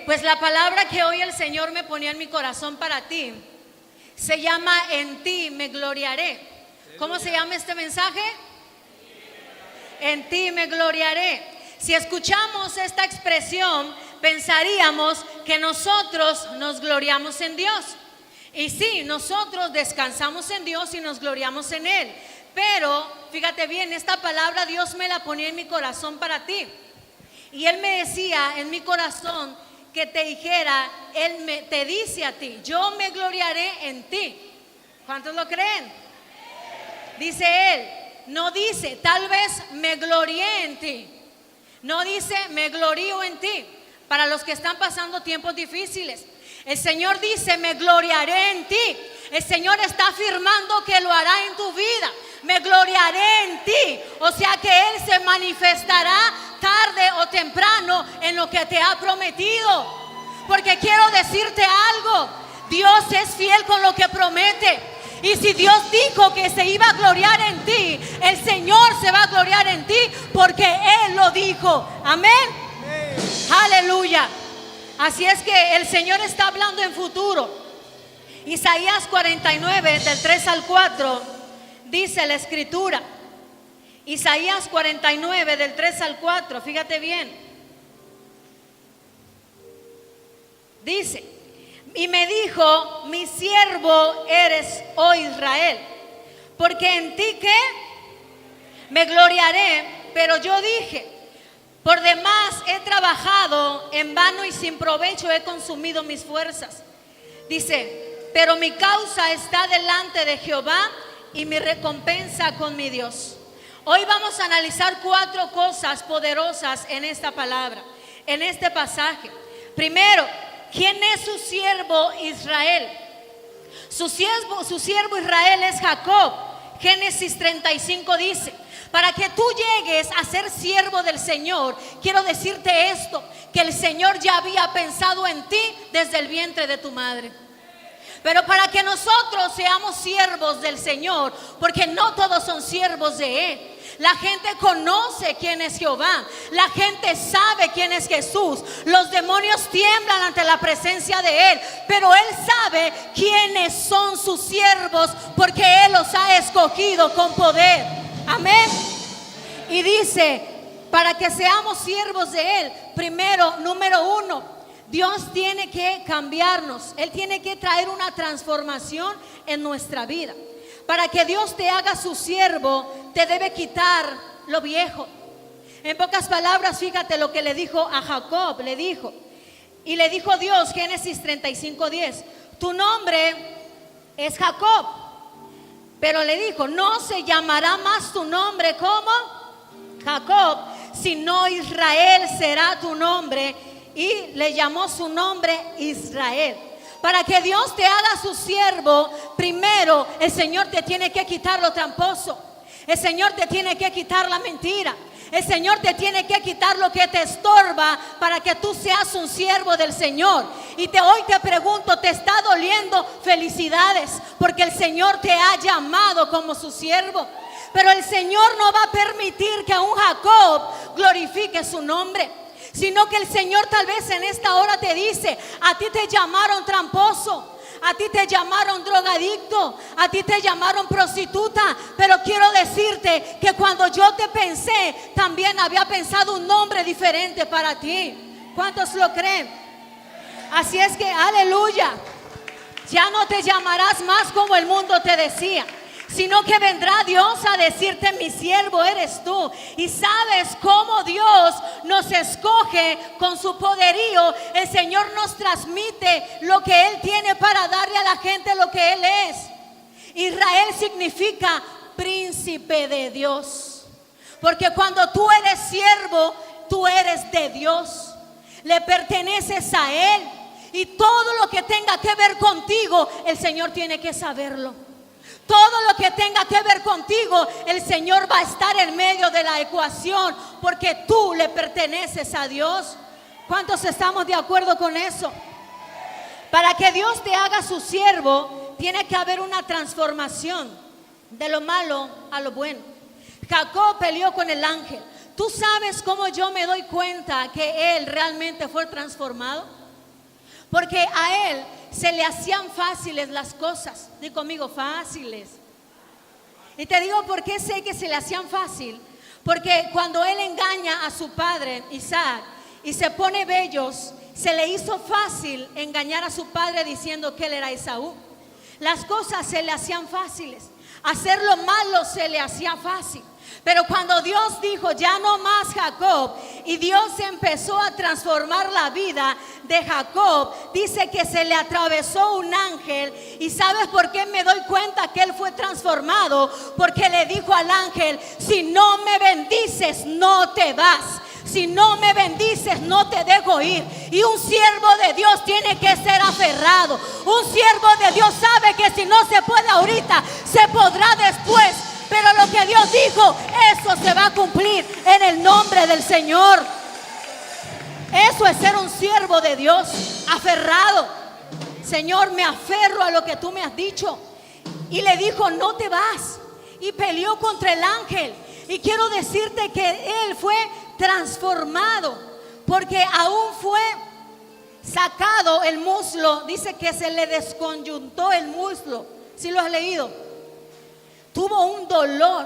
Pues la palabra que hoy el Señor me ponía en mi corazón para ti se llama en ti me gloriaré. ¿Cómo se llama este mensaje? En ti me gloriaré. Si escuchamos esta expresión, pensaríamos que nosotros nos gloriamos en Dios. Y sí, nosotros descansamos en Dios y nos gloriamos en Él. Pero, fíjate bien, esta palabra Dios me la ponía en mi corazón para ti. Y Él me decía en mi corazón que te dijera, Él te dice a ti, yo me gloriaré en ti. ¿Cuántos lo creen? Dice Él, no dice, tal vez me glorié en ti. No dice, me glorío en ti. Para los que están pasando tiempos difíciles, el Señor dice, me gloriaré en ti. El Señor está afirmando que lo hará en tu vida. Me gloriaré en ti. O sea que Él se manifestará tarde o temprano en lo que te ha prometido. Porque quiero decirte algo, Dios es fiel con lo que promete. Y si Dios dijo que se iba a gloriar en ti, el Señor se va a gloriar en ti porque Él lo dijo. Amén. Aleluya. Así es que el Señor está hablando en futuro. Isaías 49 del 3 al 4 dice la escritura. Isaías 49 del 3 al 4, fíjate bien. Dice, y me dijo, mi siervo eres, oh Israel, porque en ti ¿qué? Me gloriaré. Pero yo dije, por demás he trabajado en vano y sin provecho he consumido mis fuerzas. Dice, pero mi causa está delante de Jehová y mi recompensa con mi Dios. Hoy vamos a analizar 4 cosas poderosas en esta palabra, en este pasaje. Primero, ¿quién es su siervo Israel? Su siervo Israel es Jacob. Génesis 35 dice, para que tú llegues a ser siervo del Señor, quiero decirte esto, que el Señor ya había pensado en ti desde el vientre de tu madre. Pero para que nosotros seamos siervos del Señor, porque no todos son siervos de Él. La gente conoce quién es Jehová. La gente sabe quién es Jesús. Los demonios tiemblan ante la presencia de Él. Pero Él sabe quiénes son sus siervos, porque Él los ha escogido con poder. Amén. Y dice, para que seamos siervos de Él, primero, número 1, Dios tiene que cambiarnos. Él tiene que traer una transformación en nuestra vida. Para que Dios te haga su siervo, te debe quitar lo viejo. En pocas palabras, fíjate lo que le dijo a Jacob. Le dijo Dios, Génesis 35:10, tu nombre es Jacob. Pero le dijo, no se llamará más tu nombre como Jacob, sino Israel será tu nombre. Y le llamó su nombre Israel. Para que Dios te haga su siervo, primero el Señor te tiene que quitar lo tramposo. El Señor te tiene que quitar la mentira. El Señor te tiene que quitar lo que te estorba para que tú seas un siervo del Señor. Y hoy te pregunto, ¿te está doliendo? Felicidades, porque el Señor te ha llamado como su siervo. Pero el Señor no va a permitir que un Jacob glorifique su nombre, sino que el Señor tal vez en esta hora te dice, a ti te llamaron tramposo, a ti te llamaron drogadicto, a ti te llamaron prostituta, pero quiero decirte que cuando yo te pensé, también había pensado un nombre diferente para ti. ¿Cuántos lo creen? Así es que, aleluya, ya no te llamarás más como el mundo te decía, sino que vendrá Dios a decirte, mi siervo eres tú. Y sabes cómo Dios nos escoge con su poderío. El Señor nos transmite lo que Él tiene para darle a la gente lo que Él es. Israel significa príncipe de Dios, porque cuando tú eres siervo, tú eres de Dios, le perteneces a Él. Y todo lo que tenga que ver contigo, el Señor tiene que saberlo. Todo lo que tenga que ver contigo, el Señor va a estar en medio de la ecuación, porque tú le perteneces a Dios. ¿Cuántos estamos de acuerdo con eso? Para que Dios te haga su siervo, tiene que haber una transformación de lo malo a lo bueno. Jacob peleó con el ángel. ¿Tú sabes cómo yo me doy cuenta que él realmente fue transformado? porque a él se le hacían fáciles las cosas. Di conmigo, fáciles. Y te digo por qué sé que se le hacían fácil. Porque cuando él engaña a su padre Isaac y se pone vellos, se le hizo fácil engañar a su padre diciendo que él era Esaú. Las cosas se le hacían fáciles, hacer lo malo se le hacía fácil. Pero cuando Dios dijo ya no más Jacob, y Dios empezó a transformar la vida de Jacob, dice que se le atravesó un ángel. ¿Y sabes por qué me doy cuenta que él fue transformado? Porque le dijo al ángel: si no me bendices no te vas, si no me bendices no te dejo ir. Y un siervo de Dios tiene que ser aferrado. Un siervo de Dios sabe que si no se puede ahorita, se podrá después. Pero lo que Dios dijo, eso se va a cumplir en el nombre del Señor. Eso es ser un siervo de Dios, aferrado. Señor, me aferro a lo que tú me has dicho. Y le dijo: no te vas. Y peleó contra el ángel. Y quiero decirte que él fue transformado, porque aún fue sacado el muslo. Dice que se le desconyuntó el muslo. ¿Sí lo has leído? Tuvo un dolor.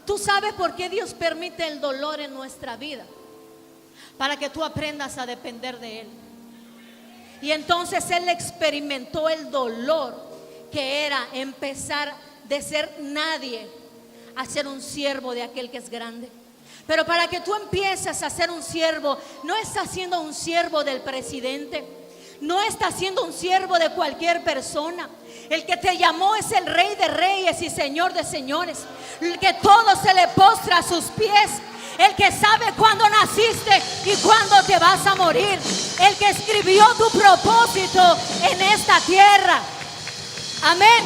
¿Tú sabes por qué Dios permite el dolor en nuestra vida? Para que tú aprendas a depender de Él. Y entonces él experimentó el dolor que era empezar de ser nadie a ser un siervo de aquel que es grande. Pero para que tú empieces a ser un siervo, no estás siendo un siervo del presidente, no estás siendo un siervo de cualquier persona. El que te llamó es el Rey de Reyes y Señor de Señores, el que todo se le postra a sus pies, el que sabe cuándo naciste y cuándo te vas a morir, el que escribió tu propósito en esta tierra. Amén.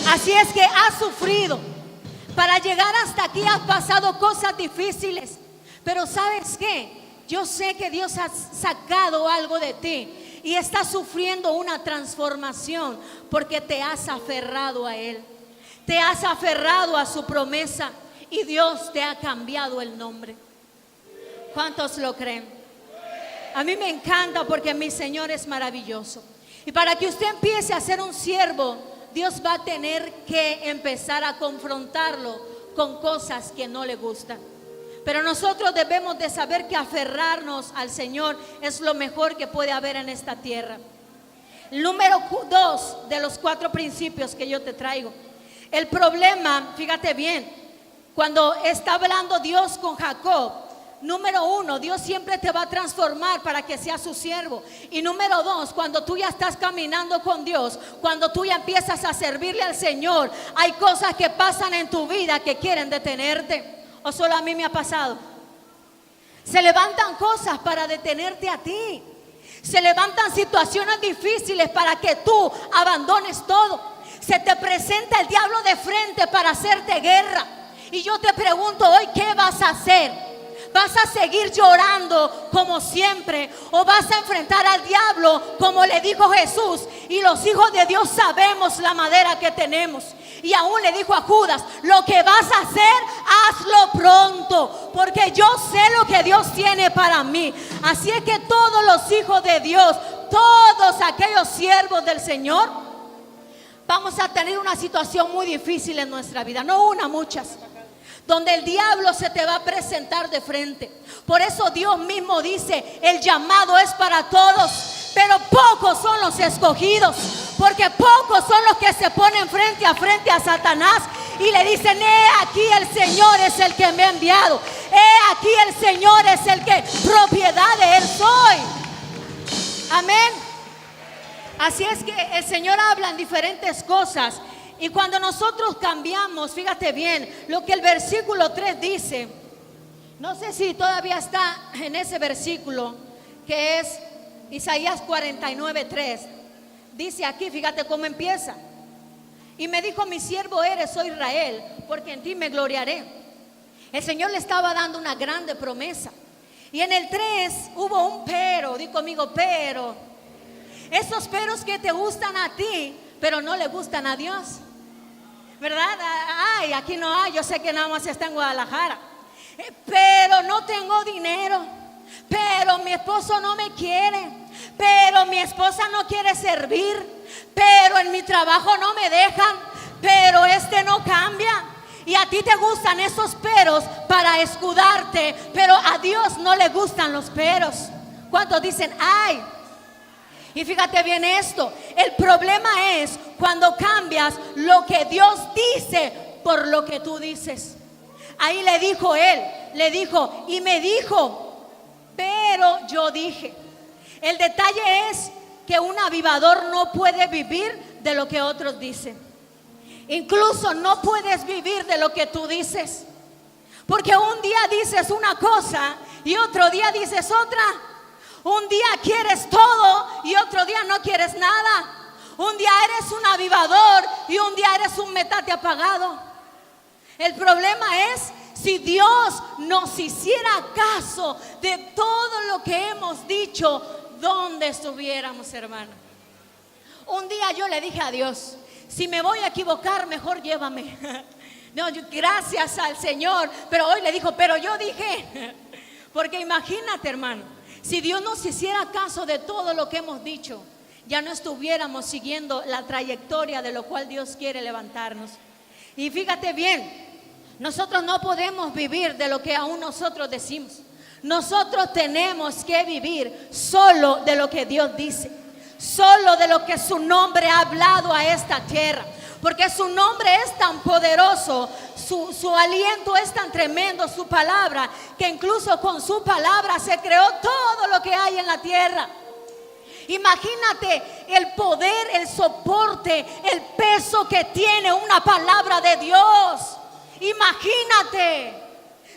Así es que has sufrido. Para llegar hasta aquí has pasado cosas difíciles. Pero ¿sabes qué? Yo sé que Dios ha sacado algo de ti y estás sufriendo una transformación porque te has aferrado a Él. Te has aferrado a su promesa y Dios te ha cambiado el nombre. ¿Cuántos lo creen? A mí me encanta porque mi Señor es maravilloso. Y para que usted empiece a ser un siervo, Dios va a tener que empezar a confrontarlo con cosas que no le gustan. Pero nosotros debemos de saber que aferrarnos al Señor es lo mejor que puede haber en esta tierra. Número 2 de los 4 principios que yo te traigo. El problema, fíjate bien, cuando está hablando Dios con Jacob, número 1, Dios siempre te va a transformar para que seas su siervo. Y número 2, cuando tú ya estás caminando con Dios, cuando tú ya empiezas a servirle al Señor, hay cosas que pasan en tu vida que quieren detenerte. ¿O solo a mí me ha pasado? Se levantan cosas para detenerte a ti. Se levantan situaciones difíciles para que tú abandones todo. Se te presenta el diablo de frente para hacerte guerra. Y yo te pregunto hoy, ¿qué vas a hacer? ¿Vas a seguir llorando como siempre? ¿O vas a enfrentar al diablo como le dijo Jesús? Y los hijos de Dios sabemos la madera que tenemos. Y aún le dijo a Judas: lo que vas a hacer, hazlo pronto, porque yo sé lo que Dios tiene para mí. Así es que todos los hijos de Dios, todos aquellos siervos del Señor, vamos a tener una situación muy difícil en nuestra vida. No una, muchas, donde el diablo se te va a presentar de frente. Por eso Dios mismo dice: el llamado es para todos, pero pocos son los escogidos. Porque pocos son los que se ponen frente a Satanás y le dicen: he aquí el Señor es el que me ha enviado, he aquí el Señor es el que propiedad de Él soy. Amén. Así es que el Señor habla en diferentes cosas. Y cuando nosotros cambiamos, fíjate bien lo que el versículo 3 dice. No sé si todavía está en ese versículo, que es Isaías 49:3. Dice aquí, fíjate cómo empieza. Y me dijo: mi siervo eres, oh Israel, porque en ti me gloriaré. El Señor le estaba dando una grande promesa. Y en el 3 hubo un pero. Di conmigo, pero. Esos peros que te gustan a ti, pero no le gustan a Dios, ¿verdad? Ay, aquí no hay, yo sé que nada más está en Guadalajara. Pero no tengo dinero, pero mi esposo no me quiere, pero mi esposa no quiere servir, pero en mi trabajo no me dejan, pero no cambia. Y a ti te gustan esos peros para escudarte, pero a Dios no le gustan los peros. ¿Cuántos dicen ay? Y fíjate bien esto, el problema es cuando cambias lo que Dios dice por lo que tú dices. Ahí le dijo él, y me dijo, pero yo dije. El detalle es que un avivador no puede vivir de lo que otros dicen. Incluso no puedes vivir de lo que tú dices, porque un día dices una cosa y otro día dices otra. Un día quieres todo y otro día no quieres nada. Un día eres un avivador y un día eres un metate apagado. El problema es si Dios nos hiciera caso de todo lo que hemos dicho, ¿dónde estuviéramos, hermano? Un día yo le dije a Dios, si me voy a equivocar, mejor llévame. No, gracias al Señor. Pero hoy le dijo, pero yo dije. Porque imagínate, hermano, si Dios nos hiciera caso de todo lo que hemos dicho, ya no estuviéramos siguiendo la trayectoria de lo cual Dios quiere levantarnos. Y fíjate bien, nosotros no podemos vivir de lo que aún nosotros decimos. Nosotros tenemos que vivir solo de lo que Dios dice, solo de lo que su nombre ha hablado a esta tierra, porque su nombre es tan poderoso, su aliento es tan tremendo, su palabra, que incluso con su palabra se creó todo lo que hay en la tierra. Imagínate el poder, el soporte, el peso que tiene una palabra de Dios. Imagínate,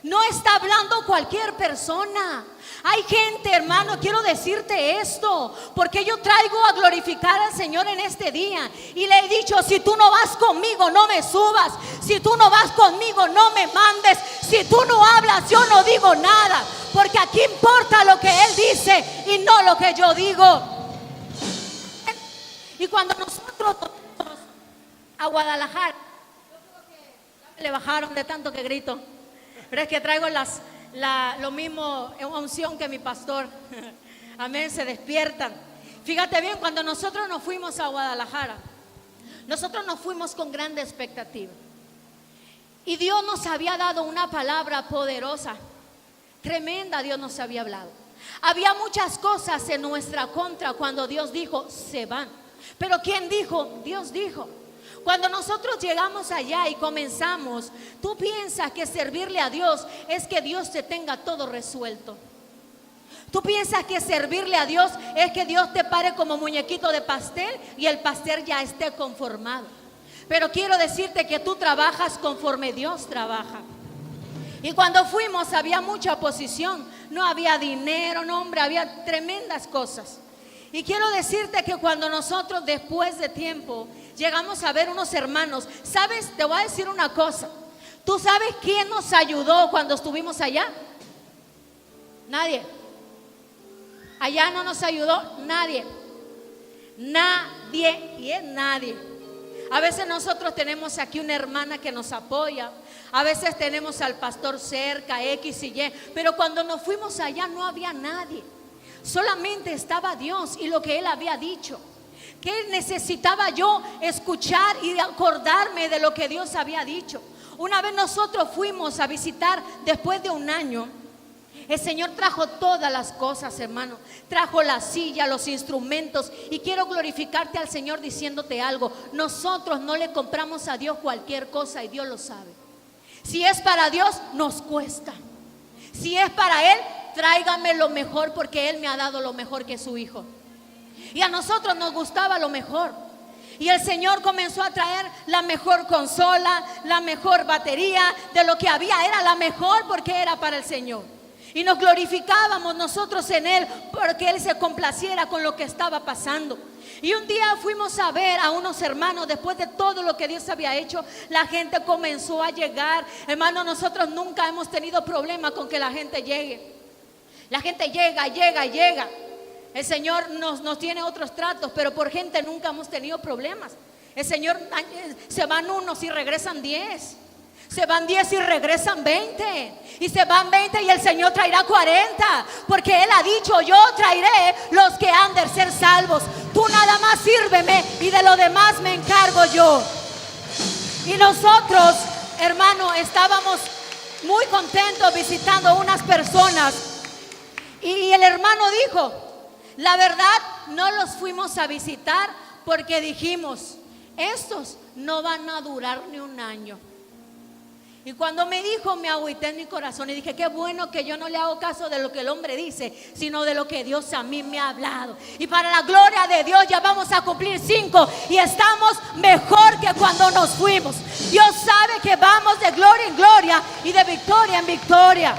no está hablando cualquier persona. Hay gente, hermano, quiero decirte esto, porque yo traigo a glorificar al Señor en este día. Y le he dicho, si tú no vas conmigo, no me subas. Si tú no vas conmigo, no me mandes. Si tú no hablas, yo no digo nada. Porque aquí importa lo que Él dice y no lo que yo digo. Y cuando nosotros vamos a Guadalajara, yo creo que ya me le bajaron de tanto que grito. Pero es que traigo lo mismo unción que mi pastor. Amén, se despiertan. Fíjate bien, cuando nosotros nos fuimos a Guadalajara, nosotros nos fuimos con grande expectativa. Y Dios nos había dado una palabra poderosa, tremenda. Dios nos había hablado. Había muchas cosas en nuestra contra cuando Dios dijo, se van. Pero ¿quién dijo? Dios dijo. Cuando nosotros llegamos allá y comenzamos, tú piensas que servirle a Dios es que Dios te tenga todo resuelto. Tú piensas que servirle a Dios es que Dios te pare como muñequito de pastel y el pastel ya esté conformado. Pero quiero decirte que tú trabajas conforme Dios trabaja. Y cuando fuimos había mucha oposición, no había dinero, no, hombre, había tremendas cosas. Y quiero decirte que cuando nosotros después de tiempo llegamos a ver unos hermanos, ¿sabes? Te voy a decir una cosa. ¿Tú sabes quién nos ayudó cuando estuvimos allá? Nadie. Allá no nos ayudó nadie. Nadie, y es nadie. A veces nosotros tenemos aquí una hermana que nos apoya. A veces tenemos al pastor cerca, X y Y. Pero cuando nos fuimos allá no había nadie. Solamente estaba Dios y lo que Él había dicho. ¿Qué necesitaba yo escuchar y acordarme de lo que Dios había dicho? Una vez nosotros fuimos a visitar, después de un año, el Señor trajo todas las cosas, hermano. Trajo la silla, los instrumentos. Y quiero glorificarte al Señor diciéndote algo. Nosotros no le compramos a Dios cualquier cosa y Dios lo sabe. Si es para Dios, nos cuesta. Si es para Él, tráigame lo mejor, porque Él me ha dado lo mejor que su hijo. Y a nosotros nos gustaba lo mejor. Y el Señor comenzó a traer la mejor consola, la mejor batería. De lo que había era la mejor, porque era para el Señor. Y nos glorificábamos nosotros en Él, porque Él se complaciera con lo que estaba pasando. Y un día fuimos a ver a unos hermanos. Después de todo lo que Dios había hecho, la gente comenzó a llegar. Hermano, nosotros nunca hemos tenido problema con que la gente llegue. La gente llega. El Señor nos tiene otros tratos, pero por gente nunca hemos tenido problemas. El Señor, se van unos y regresan 10. Se van 10 y regresan 20. Y se van 20 y el Señor traerá 40. Porque Él ha dicho, yo traeré los que han de poder ser salvos. Tú nada más sírveme y de lo demás me encargo yo. Y nosotros, hermano, estábamos muy contentos visitando unas personas. Y el hermano dijo, la verdad no los fuimos a visitar porque dijimos, estos no van a durar ni un año. Y cuando me dijo, me agüité en mi corazón y dije, qué bueno que yo no le hago caso de lo que el hombre dice, sino de lo que Dios a mí me ha hablado. Y para la gloria de Dios ya vamos a cumplir 5 y estamos mejor que cuando nos fuimos. Dios sabe que vamos de gloria en gloria y de victoria en victoria.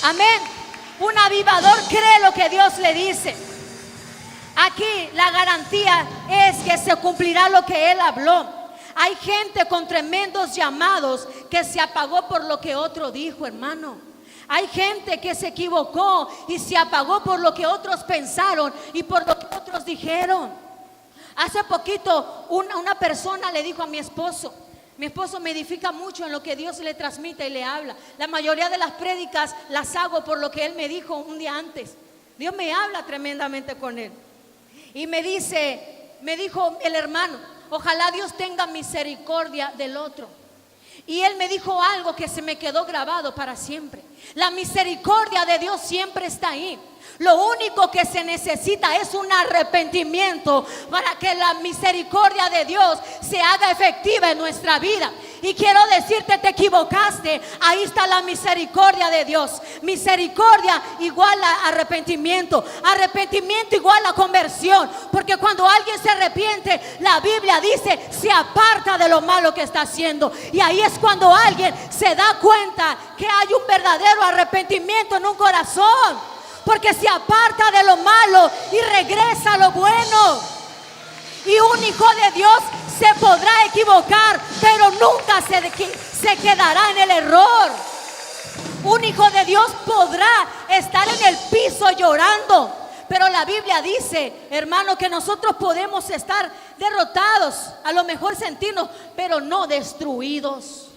Amén. Un avivador cree lo que Dios le dice. Aquí la garantía es que se cumplirá lo que Él habló. Hay gente con tremendos llamados que se apagó por lo que otro dijo, hermano. Hay gente que se equivocó y se apagó por lo que otros pensaron y por lo que otros dijeron. Hace poquito una persona le dijo a mi esposo me edifica mucho en lo que Dios le transmite y le habla. La mayoría de las prédicas las hago por lo que él me dijo un día antes. Dios me habla tremendamente con él. Y me dijo el hermano, ojalá Dios tenga misericordia del otro. Y él me dijo algo que se me quedó grabado para siempre. La misericordia de Dios siempre está ahí. Lo único que se necesita es un arrepentimiento para que la misericordia de Dios se haga efectiva en nuestra vida. Y quiero decirte, te equivocaste. Ahí está la misericordia de Dios. Misericordia igual a arrepentimiento. Arrepentimiento igual a conversión. Porque cuando alguien se arrepiente, la Biblia dice, se aparta de lo malo que está haciendo. Y ahí es cuando alguien se da cuenta que hay un verdadero arrepentimiento en un corazón. Porque se aparta de lo malo y regresa a lo bueno. Y un hijo de Dios se podrá equivocar, pero nunca se quedará en el error. Un hijo de Dios podrá estar en el piso llorando, pero la Biblia dice, hermano, que nosotros podemos estar derrotados, a lo mejor sentirnos, pero no destruidos.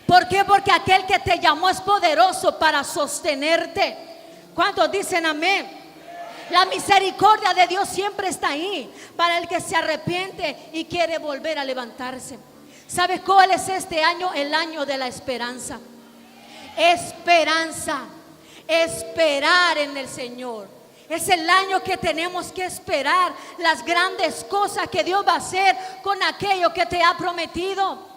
¿Por qué? Porque aquel que te llamó es poderoso para sostenerte. ¿Cuántos dicen amén? La misericordia de Dios siempre está ahí para el que se arrepiente y quiere volver a levantarse. ¿Sabes cuál es este año? El año de la esperanza. Esperanza. Esperar en el Señor. Es el año que tenemos que esperar las grandes cosas que Dios va a hacer con aquello que te ha prometido.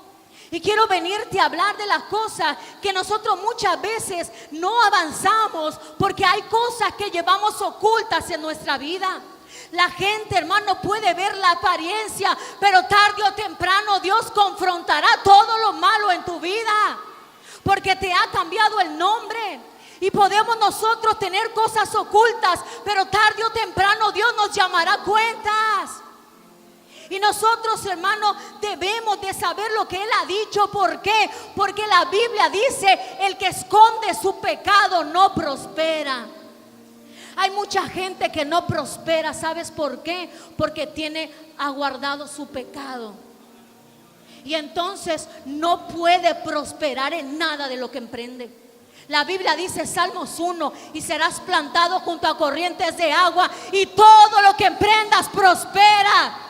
Y quiero venirte a hablar de las cosas que nosotros muchas veces no avanzamos porque hay cosas que llevamos ocultas en nuestra vida. La gente, hermano, puede ver la apariencia, pero tarde o temprano Dios confrontará todo lo malo en tu vida, porque te ha cambiado el nombre. Y podemos nosotros tener cosas ocultas, pero tarde o temprano Dios nos llamará a cuentas. Y nosotros, hermanos, debemos de saber lo que Él ha dicho. ¿Por qué? Porque la Biblia dice, el que esconde su pecado no prospera. Hay mucha gente que no prospera. ¿Sabes por qué? Porque tiene aguardado su pecado. Y entonces no puede prosperar en nada de lo que emprende. La Biblia dice, Salmos 1, y serás plantado junto a corrientes de agua y todo lo que emprendas prospera.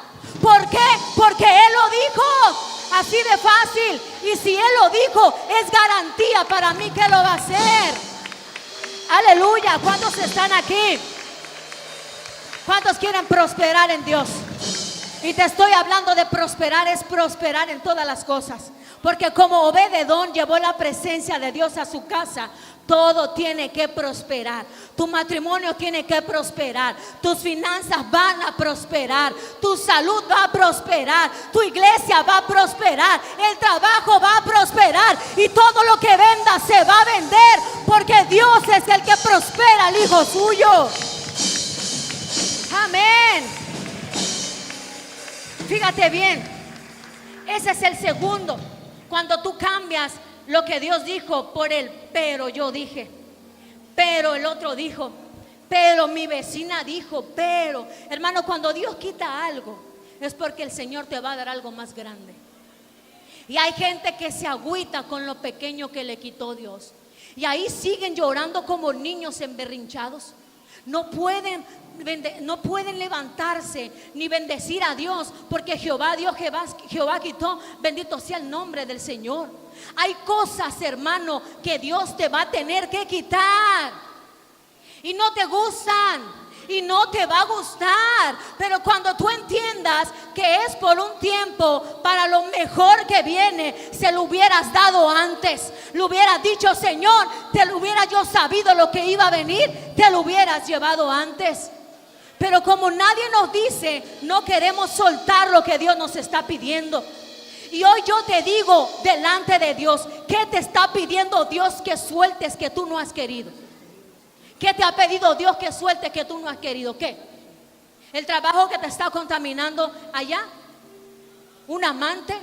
¿Por qué? Porque Él lo dijo. Así de fácil. Y si Él lo dijo, es garantía para mí que lo va a hacer. Aleluya. ¿Cuántos están aquí? ¿Cuántos quieren prosperar en Dios? Y te estoy hablando de prosperar, es prosperar en todas las cosas. Porque como Obed-edom llevó la presencia de Dios a su casa, todo tiene que prosperar. Tu matrimonio tiene que prosperar. Tus finanzas van a prosperar. Tu salud va a prosperar. Tu iglesia va a prosperar. El trabajo va a prosperar. Y todo lo que venda se va a vender. Porque Dios es el que prospera al hijo suyo. Amén. Fíjate bien. Ese es el segundo. Cuando tú cambias lo que Dios dijo por el pero yo dije, pero el otro dijo, pero mi vecina dijo, pero hermano, cuando Dios quita algo es porque el Señor te va a dar algo más grande. Y hay gente que se agüita con lo pequeño que le quitó Dios, y ahí siguen llorando como niños emberrinchados. no pueden levantarse ni bendecir a Dios, porque Jehová quitó, bendito sea el nombre del Señor. Hay cosas, hermano, que Dios te va a tener que quitar y no te gustan y no te va a gustar, pero cuando tú entiendas que es por un tiempo, para lo mejor que viene, se lo hubieras dado antes, le hubieras dicho: Señor, te lo hubiera yo sabido lo que iba a venir, te lo hubieras llevado antes. Pero como nadie nos dice, no queremos soltar lo que Dios nos está pidiendo. Y hoy yo te digo delante de Dios, ¿qué te está pidiendo Dios que sueltes que tú no has querido? ¿Qué te ha pedido Dios que sueltes que tú no has querido? ¿Qué? ¿El trabajo que te está contaminando allá? ¿Un amante?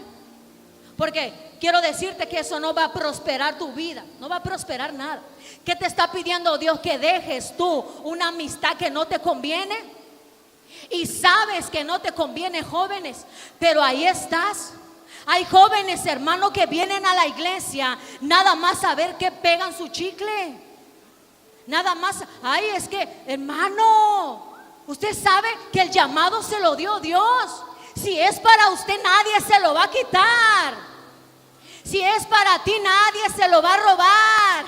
Porque quiero decirte que eso no va a prosperar tu vida, no va a prosperar nada. ¿Qué te está pidiendo Dios? Que dejes tú una amistad que no te conviene. Y sabes que no te conviene, jóvenes, pero ahí estás. Hay jóvenes, hermano, que vienen a la iglesia nada más a ver que pegan su chicle. Nada más, ay, es que, hermano, usted sabe que el llamado se lo dio Dios. Si es para usted, nadie se lo va a quitar. Si es para ti, nadie se lo va a robar,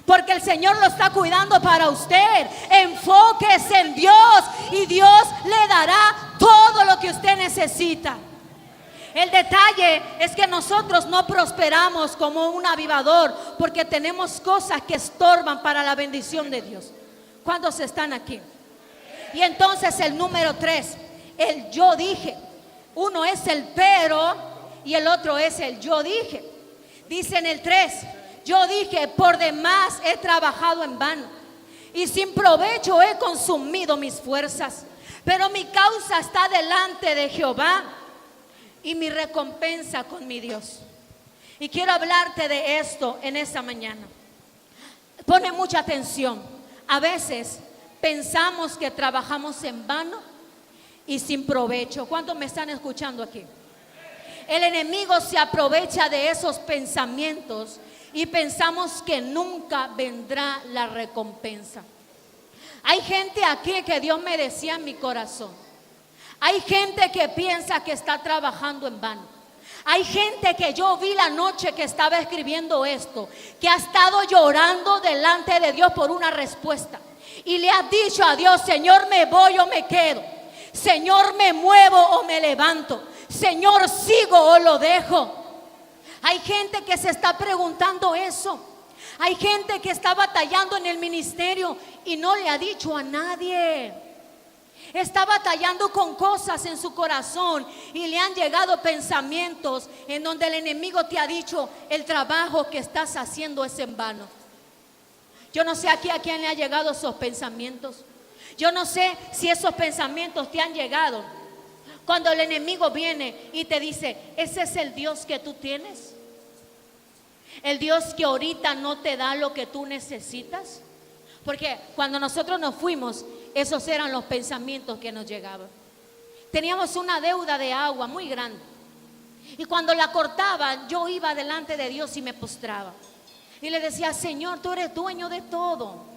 porque el Señor lo está cuidando para usted. Enfóquese en Dios y Dios le dará todo lo que usted necesita. El detalle es que nosotros no prosperamos como un avivador porque tenemos cosas que estorban para la bendición de Dios. ¿Cuántos están aquí? Y entonces el número 3, el yo dije. Uno es el pero y el otro es el yo dije. Dice en el 3, yo dije: por demás he trabajado en vano y sin provecho he consumido mis fuerzas, pero mi causa está delante de Jehová y mi recompensa con mi Dios. Y quiero hablarte de esto en esta mañana. Pone mucha atención. A veces pensamos que trabajamos en vano y sin provecho. ¿Cuántos me están escuchando aquí? El enemigo se aprovecha de esos pensamientos y pensamos que nunca vendrá la recompensa. Hay gente aquí que Dios me decía en mi corazón: hay gente que piensa que está trabajando en vano. Hay gente que yo vi la noche que estaba escribiendo esto, que ha estado llorando delante de Dios por una respuesta. Y le ha dicho a Dios: Señor, me voy o me quedo. Señor, me muevo o me levanto. Señor, sigo o lo dejo. Hay gente que se está preguntando eso. Hay gente que está batallando en el ministerio y no le ha dicho a nadie. Está batallando con cosas en su corazón y le han llegado pensamientos en donde el enemigo te ha dicho: el trabajo que estás haciendo es en vano. Yo no sé aquí a quién le ha llegado esos pensamientos. Yo no sé si esos pensamientos te han llegado cuando el enemigo viene y te dice: ese es el Dios que tú tienes, el Dios que ahorita no te da lo que tú necesitas. Porque cuando nosotros nos fuimos, esos eran los pensamientos que nos llegaban. Teníamos una deuda de agua muy grande y cuando la cortaban, yo iba delante de Dios y me postraba y le decía: Señor, tú eres dueño de todo.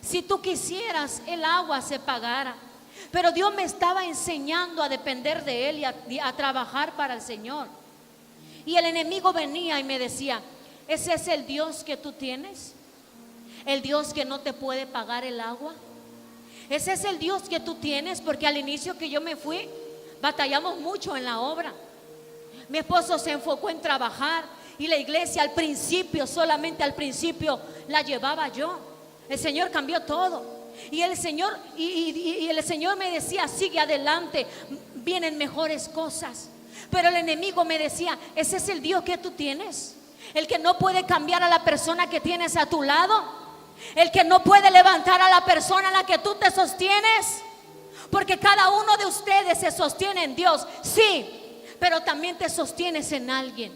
Si tú quisieras, el agua se pagara. Pero Dios me estaba enseñando a depender de Él y a trabajar para el Señor. Y el enemigo venía y me decía: ¿ese es el Dios que tú tienes? ¿El Dios que no te puede pagar el agua? Ese es el Dios que tú tienes. Porque al inicio que yo me fui, batallamos mucho en la obra. Mi esposo se enfocó en trabajar y la iglesia al principio, solamente al principio, la llevaba yo. El Señor cambió todo. Y el Señor me decía: sigue adelante, vienen mejores cosas. Pero el enemigo me decía: ese es el Dios que tú tienes, el que no puede cambiar a la persona que tienes a tu lado, el que no puede levantar a la persona a la que tú te sostienes. Porque cada uno de ustedes se sostiene en Dios, sí, pero también te sostienes en alguien.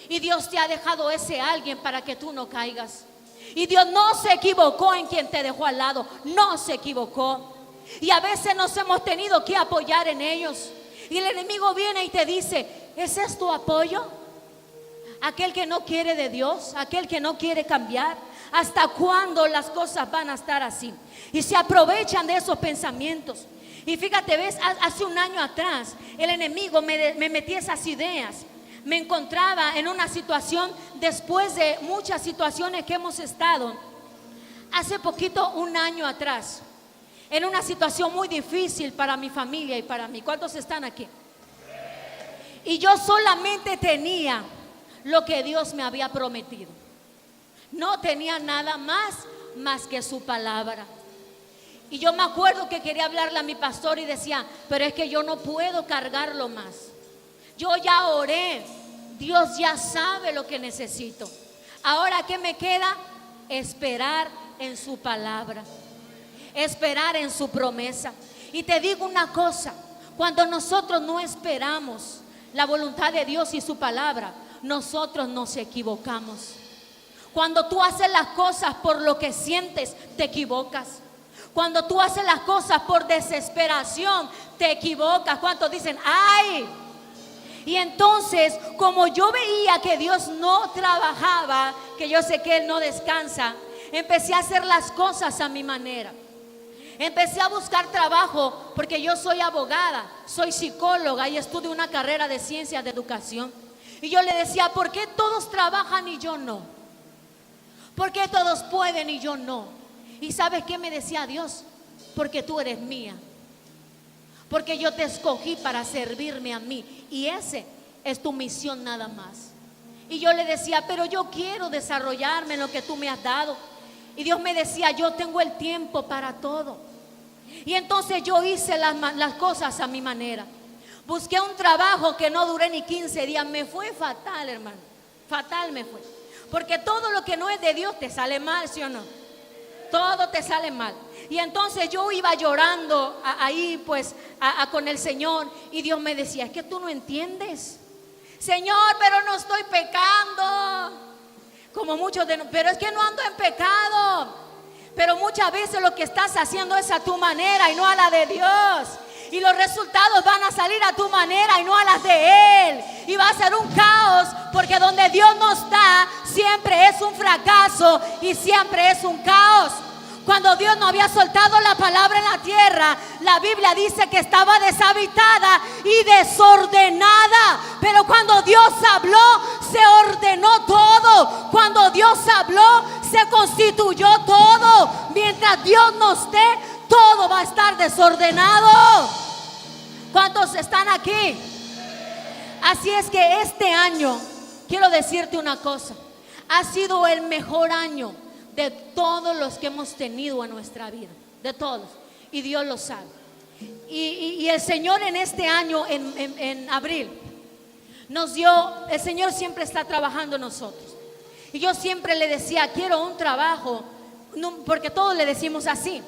Y Dios te ha dejado ese alguien para que tú no caigas. Y Dios no se equivocó en quien te dejó al lado, no se equivocó. Y a veces nos hemos tenido que apoyar en ellos. Y el enemigo viene y te dice: ¿ese es tu apoyo? aquel que no quiere de Dios, aquel que no quiere cambiar. ¿Hasta cuándo las cosas van a estar así? Y se aprovechan de esos pensamientos. Y fíjate, ves, hace un año atrás el enemigo me metía esas ideas. Me encontraba en una situación, después de muchas situaciones que hemos estado, hace poquito, un año atrás, en una situación muy difícil para mi familia y para mí. ¿Cuántos están aquí? Y yo solamente tenía lo que Dios me había prometido. No tenía nada más que su palabra. Y yo me acuerdo que quería hablarle a mi pastor y decía, pero es que yo no puedo cargarlo más. Yo ya oré, Dios ya sabe lo que necesito. Ahora, ¿qué me queda? Esperar en su palabra, esperar en su promesa. Y te digo una cosa, cuando nosotros no esperamos la voluntad de Dios y su palabra, nosotros nos equivocamos. Cuando tú haces las cosas por lo que sientes, te equivocas. Cuando tú haces las cosas por desesperación, te equivocas. ¿Cuántos dicen, ay? Y entonces, como yo veía que Dios no trabajaba, que yo sé que Él no descansa, empecé a hacer las cosas a mi manera. Empecé a buscar trabajo porque yo soy abogada, soy psicóloga y estudio una carrera de ciencias de educación. Y yo le decía, ¿por qué todos trabajan y yo no? ¿Por qué todos pueden y yo no? ¿Y sabes qué me decía Dios? Porque tú eres mía. Porque yo te escogí para servirme a mí. Y ese es tu misión nada más. Y yo le decía, pero yo quiero desarrollarme en lo que tú me has dado. Y Dios me decía, yo tengo el tiempo para todo. Y entonces yo hice las cosas a mi manera. Busqué un trabajo que no duré ni 15 días. Me fue fatal, hermano. Fatal me fue. Porque todo lo que no es de Dios te sale mal, ¿sí o no? Todo te sale mal. Y entonces yo iba llorando ahí pues con el Señor. Y Dios me decía, es que tú no entiendes, Señor, pero no estoy pecando. Como muchos pero es que no ando en pecado. Pero muchas veces lo que estás haciendo es a tu manera y no a la de Dios. Y los resultados van a salir a tu manera y no a las de Él. Y va a ser un caos, porque donde Dios no está, siempre es un fracaso y siempre es un caos. Cuando Dios no había soltado la palabra en la tierra, la Biblia dice que estaba deshabitada y desordenada. Pero cuando Dios habló, se ordenó todo. Cuando Dios habló, se constituyó todo. Mientras Dios no esté, todo va a estar desordenado. ¿Cuántos están aquí? Así es que este año, quiero decirte una cosa, ha sido el mejor año de todos los que hemos tenido en nuestra vida, de todos, y Dios lo sabe. Y el Señor en este año, en abril, nos dio, el Señor siempre está trabajando en nosotros. Y yo siempre le decía, quiero un trabajo, porque todos le decimos así,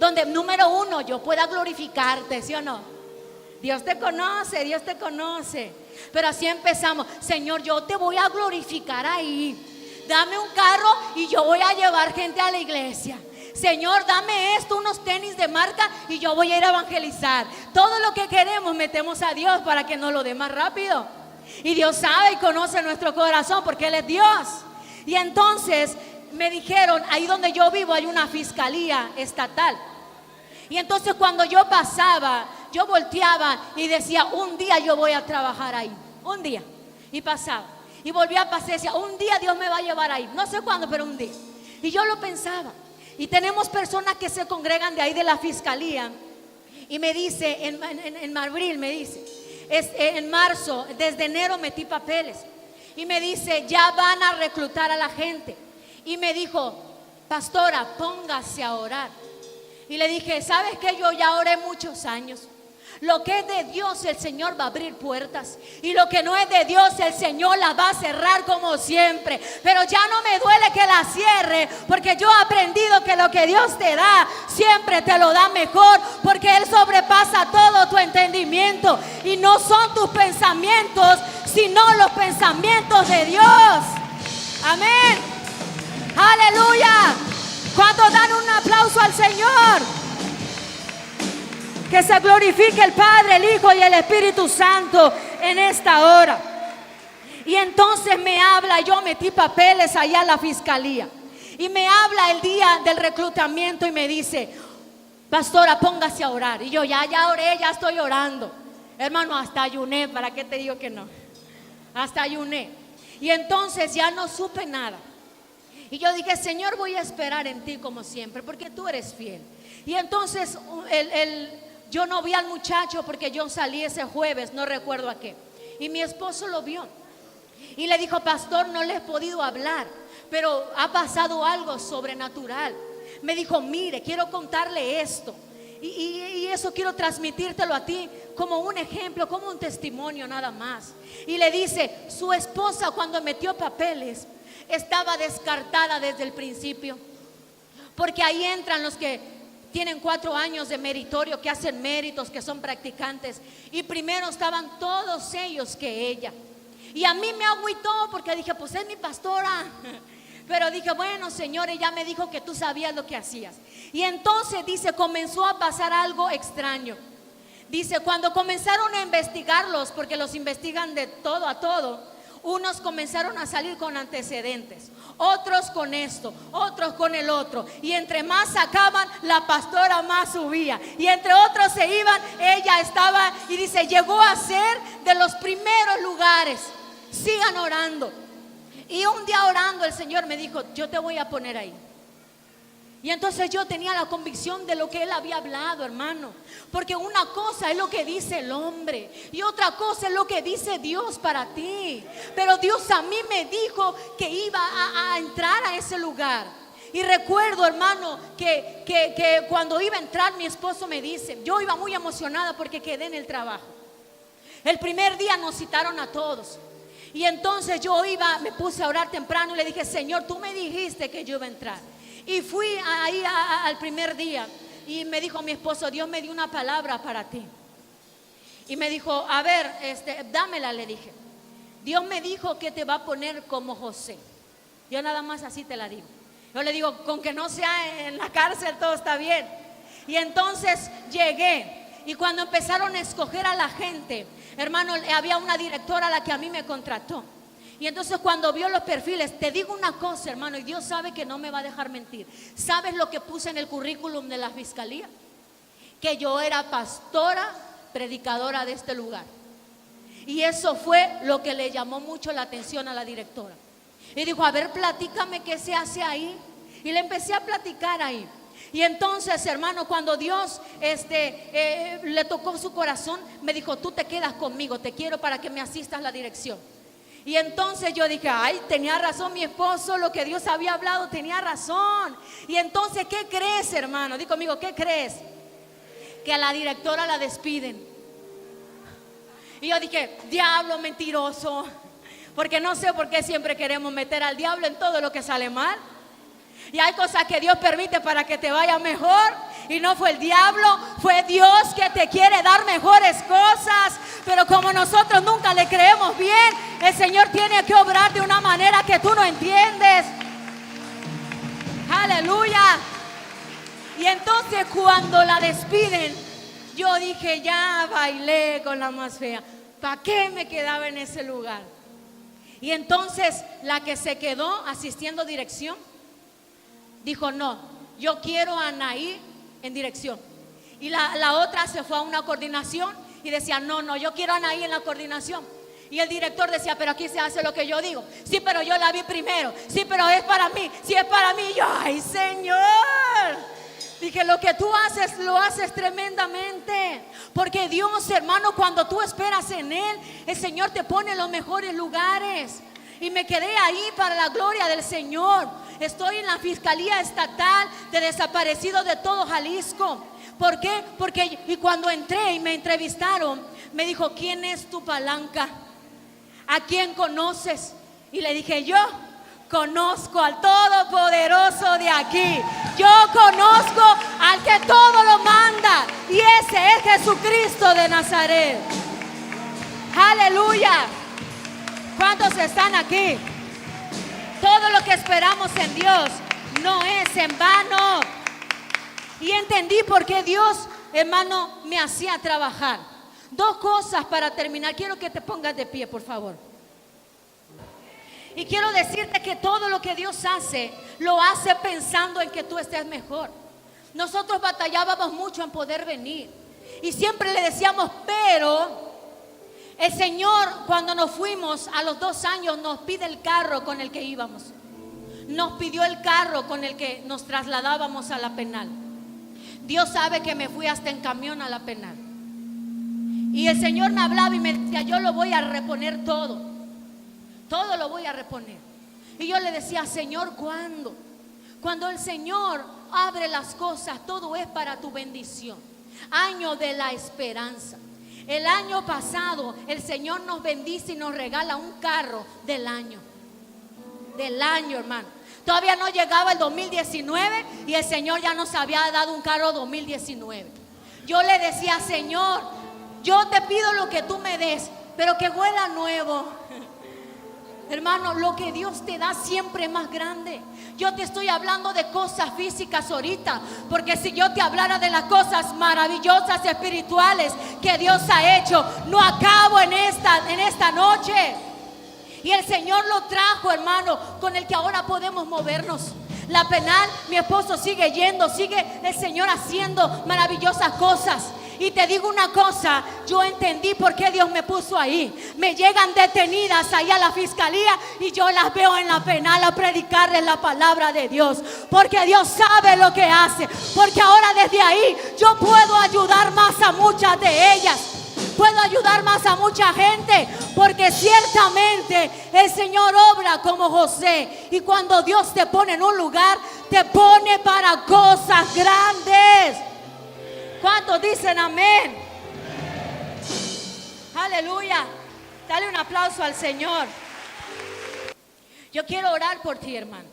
donde número uno yo pueda glorificarte, ¿sí o no? Dios te conoce, Dios te conoce. Pero así empezamos, Señor, yo te voy a glorificar ahí. Dame un carro y yo voy a llevar gente a la iglesia. Señor, dame esto, unos tenis de marca y yo voy a ir a evangelizar. Todo lo que queremos metemos a Dios para que nos lo dé más rápido. Y Dios sabe y conoce nuestro corazón porque Él es Dios. Y entonces me dijeron, ahí donde yo vivo hay una fiscalía estatal. Y entonces cuando yo pasaba, yo volteaba y decía, un día yo voy a trabajar ahí. Un día. Y pasaba. Y volvía a pasar y decía, un día Dios me va a llevar ahí. No sé cuándo, pero un día. Y yo lo pensaba. Y tenemos personas que se congregan de ahí de la fiscalía. Y me dice, en abril me dice, en marzo, desde enero metí papeles. Y me dice, ya van a reclutar a la gente. Y me dijo, pastora, póngase a orar. Y le dije, ¿sabes qué? Yo ya oré muchos años. Lo que es de Dios, el Señor va a abrir puertas. Y lo que no es de Dios, el Señor las va a cerrar como siempre. Pero ya no me duele que la cierre, porque yo he aprendido que lo que Dios te da, siempre te lo da mejor, porque Él sobrepasa todo tu entendimiento. Y no son tus pensamientos, sino los pensamientos de Dios. Amén. Aleluya. ¿Cuántos dan un aplauso al Señor? Que se glorifique el Padre, el Hijo y el Espíritu Santo en esta hora. Y entonces me habla, yo metí papeles allá a la fiscalía. Y me habla el día del reclutamiento y me dice: pastora, póngase a orar. Y yo ya oré, ya estoy orando. Hermano, hasta ayuné, ¿para qué te digo que no? Hasta ayuné. Y entonces ya no supe nada. Y yo dije: Señor, voy a esperar en ti como siempre, porque tú eres fiel. Y entonces yo no vi al muchacho porque yo salí ese jueves, no recuerdo a qué. Y mi esposo lo vio. Y le dijo: pastor, no le he podido hablar, pero ha pasado algo sobrenatural. Me dijo: mire, quiero contarle esto. Y eso quiero transmitírtelo a ti como un ejemplo, como un testimonio nada más. Y le dice: su esposa, cuando metió papeles, estaba descartada desde el principio. Porque ahí entran los que tienen 4 años de meritorio, que hacen méritos, que son practicantes. Y primero estaban todos ellos que ella. Y a mí me agüitó porque dije: pues es mi pastora. Pero dije: bueno, Señor, ella me dijo que tú sabías lo que hacías. Y entonces dice, comenzó a pasar algo extraño. Dice, cuando comenzaron a investigarlos, porque los investigan de todo a todo, unos comenzaron a salir con antecedentes, otros con esto, otros con el otro. Y entre más sacaban, la pastora más subía. Y entre otros se iban, ella estaba, y dice, llegó a ser de los primeros lugares. Sigan orando. Y un día orando, el Señor me dijo: yo te voy a poner ahí. Y entonces yo tenía la convicción de lo que Él había hablado, hermano. Porque una cosa es lo que dice el hombre y otra cosa es lo que dice Dios para ti. Pero Dios a mí me dijo que iba a entrar a ese lugar. Y recuerdo, hermano, que cuando iba a entrar, mi esposo me dice, yo iba muy emocionada porque quedé en el trabajo. El primer día nos citaron a todos. Y entonces me puse a orar temprano y le dije: Señor, tú me dijiste que yo iba a entrar. Y fui ahí al primer día y me dijo mi esposo: Dios me dio una palabra para ti. Y me dijo: a ver, dámela, le dije. Dios me dijo que te va a poner como José. Yo nada más así te la digo. Yo le digo: con que no sea en la cárcel todo está bien. Y entonces llegué. Y cuando empezaron a escoger a la gente, hermano, había una directora a la que a mí me contrató. Y entonces cuando vio los perfiles, te digo una cosa, hermano, y Dios sabe que no me va a dejar mentir. ¿Sabes lo que puse en el currículum de la fiscalía? Que yo era pastora, predicadora de este lugar. Y eso fue lo que le llamó mucho la atención a la directora. Y dijo: a ver, platícame qué se hace ahí. Y le empecé a platicar ahí. Y entonces, hermano, cuando Dios le tocó su corazón, me dijo: tú te quedas conmigo, te quiero para que me asistas a la dirección. Y entonces yo dije: ay, tenía razón mi esposo, lo que Dios había hablado tenía razón. Y entonces, ¿qué crees, hermano? Di conmigo, ¿qué crees? Que a la directora la despiden. Y yo dije: diablo mentiroso. Porque no sé por qué siempre queremos meter al diablo en todo lo que sale mal. Y hay cosas que Dios permite para que te vaya mejor. Y no fue el diablo, fue Dios que te quiere dar mejores cosas. Pero como nosotros nunca le creemos bien, el Señor tiene que obrar de una manera que tú no entiendes. Aleluya. Y entonces cuando la despiden, yo dije: ya bailé con la más fea. ¿Para qué me quedaba en ese lugar? Y entonces la que se quedó asistiendo dirección dijo: no, yo quiero a Anaí en dirección. Y la otra se fue a una coordinación y decía: no, yo quiero a Anaí en la coordinación. Y el director decía: pero aquí se hace lo que yo digo. Sí, pero yo la vi primero. Sí, pero es para mí. Sí, es para mí. Y yo: ay, Señor. Dije: lo que tú haces, lo haces tremendamente. Porque Dios, hermano, cuando tú esperas en Él, el Señor te pone en los mejores lugares. Y me quedé ahí para la gloria del Señor. Estoy en la Fiscalía Estatal de Desaparecidos de todo Jalisco. ¿Por qué? Porque y cuando entré y me entrevistaron, me dijo: ¿quién es tu palanca? ¿A quién conoces? Y le dije: yo conozco al Todopoderoso de aquí. Yo conozco al que todo lo manda. Y ese es Jesucristo de Nazaret. Aleluya. ¿Cuántos están aquí? Todo lo que esperamos en Dios no es en vano. Y entendí por qué Dios, hermano, me hacía trabajar. 2 cosas para terminar. Quiero que te pongas de pie, por favor. Y quiero decirte que todo lo que Dios hace, lo hace pensando en que tú estés mejor. Nosotros batallábamos mucho en poder venir. Y siempre le decíamos, pero el Señor, cuando nos fuimos a los 2 años, nos pide el carro con el que íbamos. Nos pidió el carro con el que nos trasladábamos a la penal. Dios sabe que me fui hasta en camión a la penal. Y el Señor me hablaba y me decía, yo lo voy a reponer todo. Todo lo voy a reponer. Y yo le decía, Señor, ¿cuándo? Cuando el Señor abre las cosas, todo es para tu bendición. Año de la esperanza. El año pasado el Señor nos bendice y nos regala un carro del año. Del año, hermano. Todavía no llegaba el 2019 y el Señor ya nos había dado un carro 2019. Yo le decía, Señor, yo te pido lo que tú me des, pero que huela nuevo. Hermano, lo que Dios te da siempre es más grande. Yo te estoy hablando de cosas físicas ahorita, porque si yo te hablara de las cosas maravillosas espirituales que Dios ha hecho, no acabo en esta noche. Y el Señor lo trajo, hermano, con el que ahora podemos movernos. La penal, mi esposo sigue yendo, sigue el Señor haciendo maravillosas cosas. Y te digo una cosa, yo entendí por qué Dios me puso ahí. Me llegan detenidas ahí a la fiscalía y yo las veo en la penal a predicarles la palabra de Dios. Porque Dios sabe lo que hace. Porque ahora desde ahí yo puedo ayudar más a muchas de ellas. Puedo ayudar más a mucha gente, porque ciertamente el Señor obra como José. Y cuando Dios te pone en un lugar, te pone para cosas grandes. ¿Cuántos dicen amén? Aleluya. Dale un aplauso al Señor. Yo quiero orar por ti, hermano.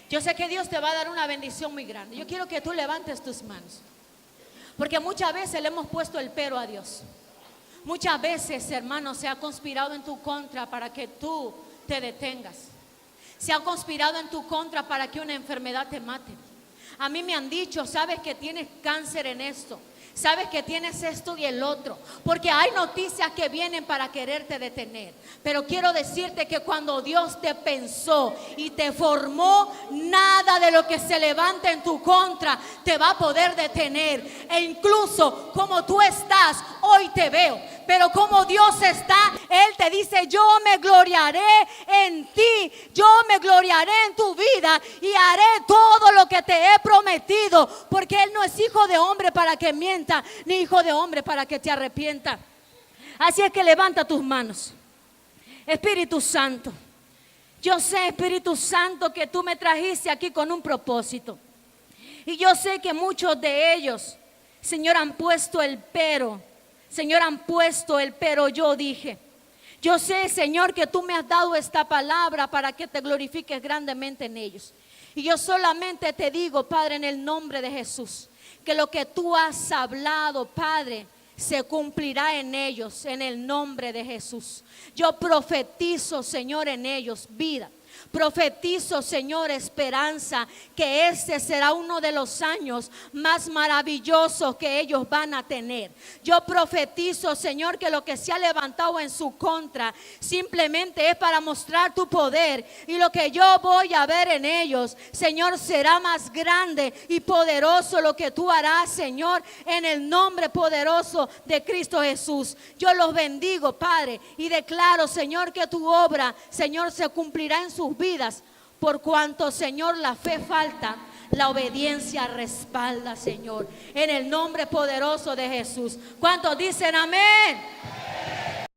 Yo sé que Dios te va a dar una bendición muy grande. Yo quiero que tú levantes tus manos, porque muchas veces le hemos puesto el pero a Dios. Muchas veces, hermano, se ha conspirado en tu contra para que tú te detengas. Se ha conspirado en tu contra para que una enfermedad te mate. A mí me han dicho, sabes que tienes cáncer en esto, sabes que tienes esto y el otro, porque hay noticias que vienen para quererte detener. Pero quiero decirte que cuando Dios te pensó y te formó, nada de lo que se levante en tu contra te va a poder detener. E incluso como tú estás, hoy te veo, pero como Dios está, Él te dice, yo me gloriaré en ti, yo me gloriaré en tu vida y haré todo lo que te he prometido, porque Él no es hijo de hombre para que mienta, ni hijo de hombre para que te arrepienta. Así es que levanta tus manos. Espíritu Santo, yo sé, Espíritu Santo, que tú me trajiste aquí con un propósito. Y yo sé que muchos de ellos, Señor, han puesto el pero. Señor, han puesto el pero yo dije. Yo sé, Señor, que tú me has dado esta palabra para que te glorifiques grandemente en ellos. Y yo solamente te digo, Padre, en el nombre de Jesús, que lo que tú has hablado, Padre, se cumplirá en ellos, en el nombre de Jesús. Yo profetizo, Señor, en ellos vida. Profetizo, Señor, esperanza, que este será uno de los años más maravillosos que ellos van a tener. Yo profetizo, Señor, que lo que se ha levantado en su contra simplemente es para mostrar tu poder, y lo que yo voy a ver en ellos, Señor, será más grande y poderoso lo que tú harás, Señor, en el nombre poderoso de Cristo Jesús. Yo los bendigo, Padre, y declaro, Señor, que tu obra, Señor, se cumplirá en sus vidas, por cuanto, Señor, la fe falta, la obediencia respalda, Señor, en el nombre poderoso de Jesús. ¿Cuántos dicen amén?